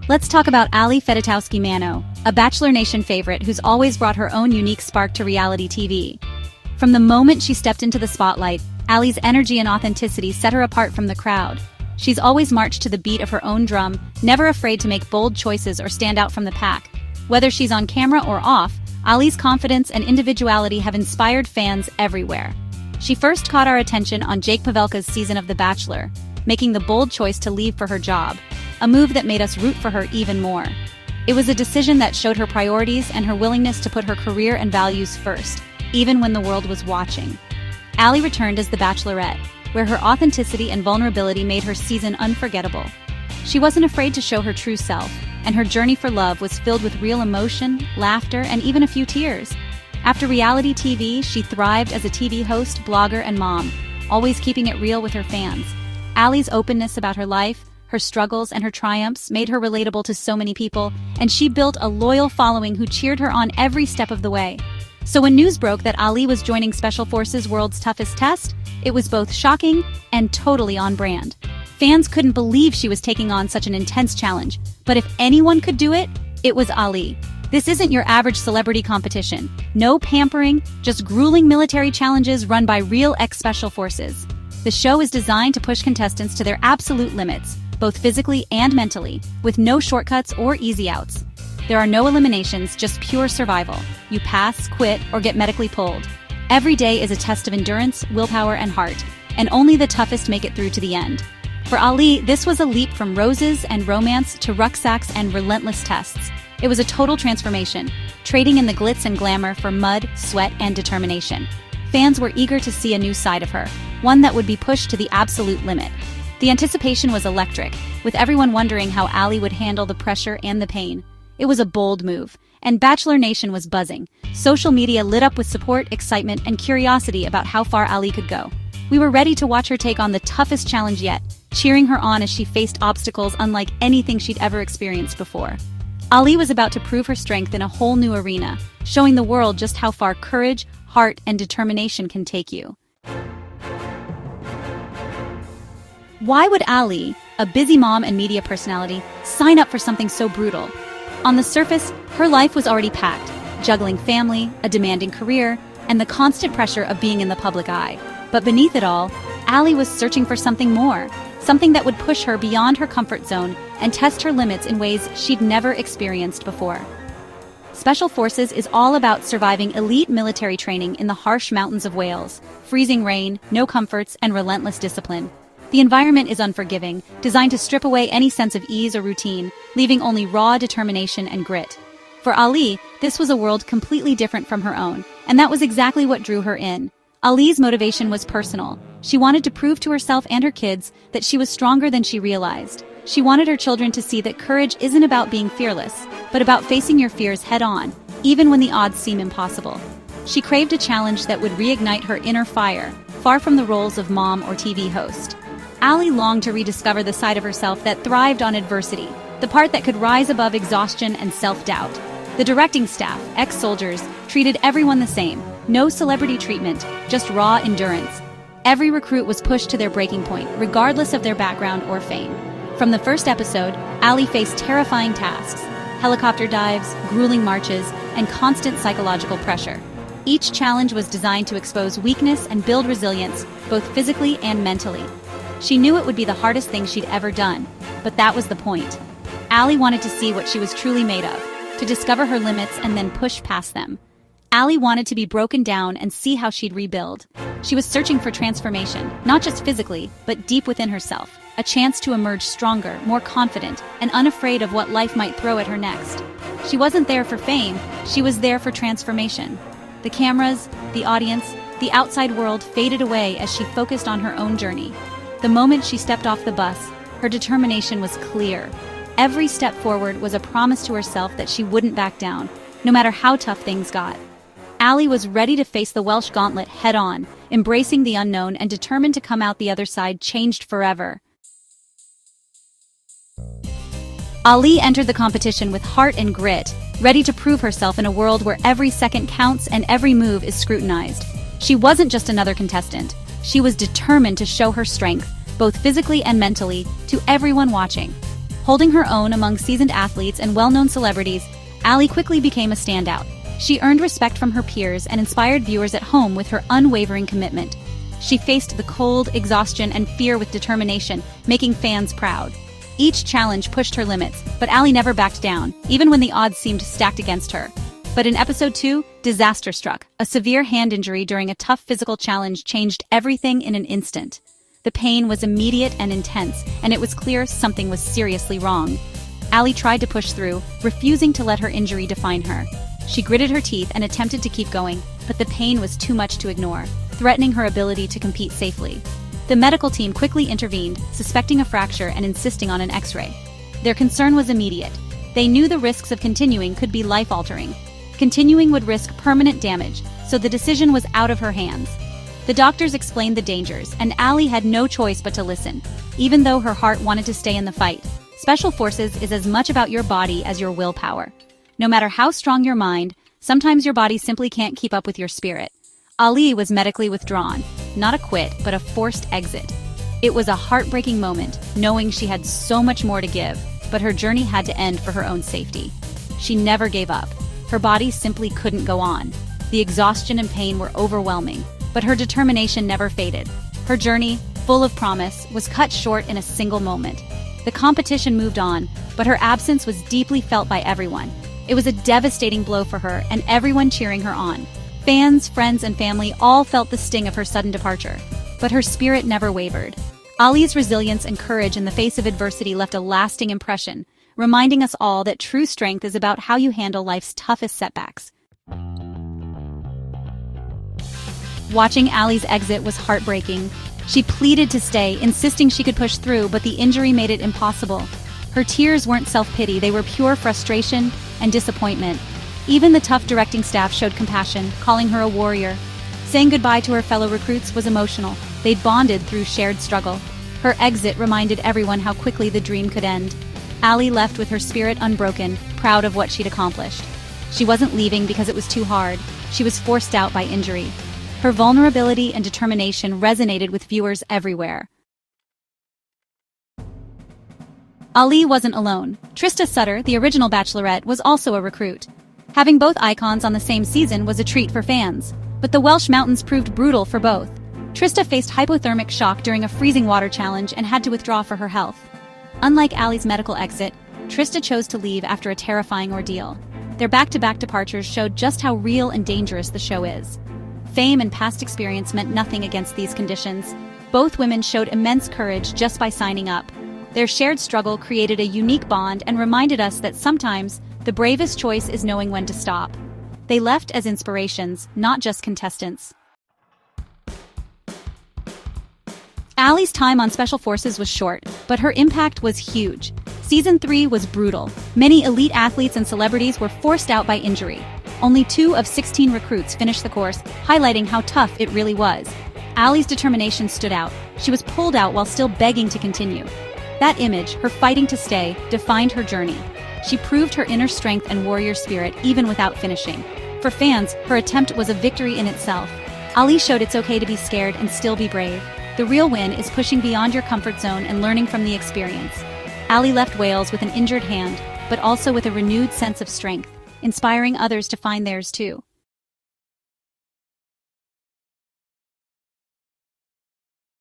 Let's talk about Ali Fedotowsky Manno, a Bachelor Nation favorite who's always brought her own unique spark to reality TV. From the moment she stepped into the spotlight, Ali's energy and authenticity set her apart from the crowd. She's always marched to the beat of her own drum, never afraid to make bold choices or stand out from the pack. Whether she's on camera or off, Ali's confidence and individuality have inspired fans everywhere. She first caught our attention on Jake Pavelka's season of The Bachelor, making the bold choice to leave for her job, a move that made us root for her even more. It was a decision that showed her priorities and her willingness to put her career and values first, even when the world was watching. Ali returned as the Bachelorette, where her authenticity and vulnerability made her season unforgettable. She wasn't afraid to show her true self, and her journey for love was filled with real emotion, laughter, and even a few tears. After reality TV, she thrived as a TV host, blogger, and mom, always keeping it real with her fans. Ali's openness about her life, her struggles, and her triumphs made her relatable to so many people, and she built a loyal following who cheered her on every step of the way. So when news broke that Ali was joining Special Forces' World's Toughest Test, it was both shocking and totally on brand. Fans couldn't believe she was taking on such an intense challenge, but if anyone could do it, it was Ali. This isn't your average celebrity competition. No pampering, just grueling military challenges run by real ex-Special Forces. The show is designed to push contestants to their absolute limits, both physically and mentally, with no shortcuts or easy outs. There are no eliminations, just pure survival. You pass, quit, or get medically pulled. Every day is a test of endurance, willpower, and heart, and only the toughest make it through to the end. For Ali, this was a leap from roses and romance to rucksacks and relentless tests. It was a total transformation, trading in the glitz and glamour for mud, sweat, and determination. Fans were eager to see a new side of her, one that would be pushed to the absolute limit. The anticipation was electric, with everyone wondering how Ali would handle the pressure and the pain. It was a bold move, and Bachelor Nation was buzzing. Social media lit up with support, excitement, and curiosity about how far Ali could go. We were ready to watch her take on the toughest challenge yet, cheering her on as she faced obstacles unlike anything she'd ever experienced before. Ali was about to prove her strength in a whole new arena, showing the world just how far courage, heart, and determination can take you. Why would Ali, a busy mom and media personality, sign up for something so brutal? On the surface, her life was already packed, juggling family, a demanding career, and the constant pressure of being in the public eye. But beneath it all, Ali was searching for something more, something that would push her beyond her comfort zone and test her limits in ways she'd never experienced before. Special Forces is all about surviving elite military training in the harsh mountains of Wales, freezing rain, no comforts, and relentless discipline. The environment is unforgiving, designed to strip away any sense of ease or routine, leaving only raw determination and grit. For Ali, this was a world completely different from her own, and that was exactly what drew her in. Ali's motivation was personal. She wanted to prove to herself and her kids that she was stronger than she realized. She wanted her children to see that courage isn't about being fearless, but about facing your fears head-on, even when the odds seem impossible. She craved a challenge that would reignite her inner fire, far from the roles of mom or TV host. Ali longed to rediscover the side of herself that thrived on adversity, the part that could rise above exhaustion and self-doubt. The directing staff, ex-soldiers, treated everyone the same. No celebrity treatment, just raw endurance. Every recruit was pushed to their breaking point, regardless of their background or fame. From the first episode, Ali faced terrifying tasks, helicopter dives, grueling marches, and constant psychological pressure. Each challenge was designed to expose weakness and build resilience, both physically and mentally. She knew it would be the hardest thing she'd ever done, but that was the point. Ali wanted to see what she was truly made of, to discover her limits and then push past them. Ali wanted to be broken down and see how she'd rebuild. She was searching for transformation, not just physically, but deep within herself, a chance to emerge stronger, more confident, and unafraid of what life might throw at her next. She wasn't there for fame, she was there for transformation. The cameras, the audience, the outside world faded away as she focused on her own journey. The moment she stepped off the bus, her determination was clear. Every step forward was a promise to herself that she wouldn't back down, no matter how tough things got. Ali was ready to face the Welsh gauntlet head-on, embracing the unknown and determined to come out the other side changed forever. Ali entered the competition with heart and grit, ready to prove herself in a world where every second counts and every move is scrutinized. She wasn't just another contestant. She was determined to show her strength, both physically and mentally, to everyone watching. Holding her own among seasoned athletes and well-known celebrities, Ali quickly became a standout. She earned respect from her peers and inspired viewers at home with her unwavering commitment. She faced the cold, exhaustion, and fear with determination, making fans proud. Each challenge pushed her limits, but Ali never backed down, even when the odds seemed stacked against her. But in episode 2, disaster struck. A severe hand injury during a tough physical challenge changed everything in an instant. The pain was immediate and intense, and it was clear something was seriously wrong. Ali tried to push through, refusing to let her injury define her. She gritted her teeth and attempted to keep going, but the pain was too much to ignore, threatening her ability to compete safely. The medical team quickly intervened, suspecting a fracture and insisting on an X-ray. Their concern was immediate. They knew the risks of continuing could be life-altering. Continuing would risk permanent damage, so the decision was out of her hands. The doctors explained the dangers, and Ali had no choice but to listen, even though her heart wanted to stay in the fight. Special Forces is as much about your body as your willpower. No matter how strong your mind, sometimes your body simply can't keep up with your spirit. Ali was medically withdrawn, not a quit, but a forced exit. It was a heartbreaking moment, knowing she had so much more to give, but her journey had to end for her own safety. She never gave up. Her body simply couldn't go on. The exhaustion and pain were overwhelming, but her determination never faded. Her journey, full of promise, was cut short in a single moment. The competition moved on, but her absence was deeply felt by everyone. It was a devastating blow for her, and everyone cheering her on. Fans, friends, and family all felt the sting of her sudden departure, but her spirit never wavered. Ali's resilience and courage in the face of adversity left a lasting impression, reminding us all that true strength is about how you handle life's toughest setbacks. Watching Ali's exit was heartbreaking. She pleaded to stay, insisting she could push through, but the injury made it impossible. Her tears weren't self-pity, they were pure frustration and disappointment. Even the tough directing staff showed compassion, calling her a warrior. Saying goodbye to her fellow recruits was emotional. They'd bonded through shared struggle. Her exit reminded everyone how quickly the dream could end. Ali left with her spirit unbroken, proud of what she'd accomplished. She wasn't leaving because it was too hard. She was forced out by injury. Her vulnerability and determination resonated with viewers everywhere. Ali wasn't alone. Trista Sutter, the original Bachelorette, was also a recruit. Having both icons on the same season was a treat for fans, but the Welsh mountains proved brutal for both. Trista faced hypothermic shock during a freezing water challenge and had to withdraw for her health. Unlike Ali's medical exit, Trista chose to leave after a terrifying ordeal. Their back-to-back departures showed just how real and dangerous the show is. Fame and past experience meant nothing against these conditions. Both women showed immense courage just by signing up. Their shared struggle created a unique bond and reminded us that sometimes the bravest choice is knowing when to stop. They left as inspirations, not just contestants. Ali's time on Special Forces was short, but her impact was huge. Season 3 was brutal. Many elite athletes and celebrities were forced out by injury. Only 2 of 16 recruits finished the course, highlighting how tough it really was. Ali's determination stood out. She was pulled out while still begging to continue. That image, her fighting to stay, defined her journey. She proved her inner strength and warrior spirit even without finishing. For fans, her attempt was a victory in itself. Ali showed it's okay to be scared and still be brave. The real win is pushing beyond your comfort zone and learning from the experience. Ali left Wales with an injured hand, but also with a renewed sense of strength, inspiring others to find theirs too.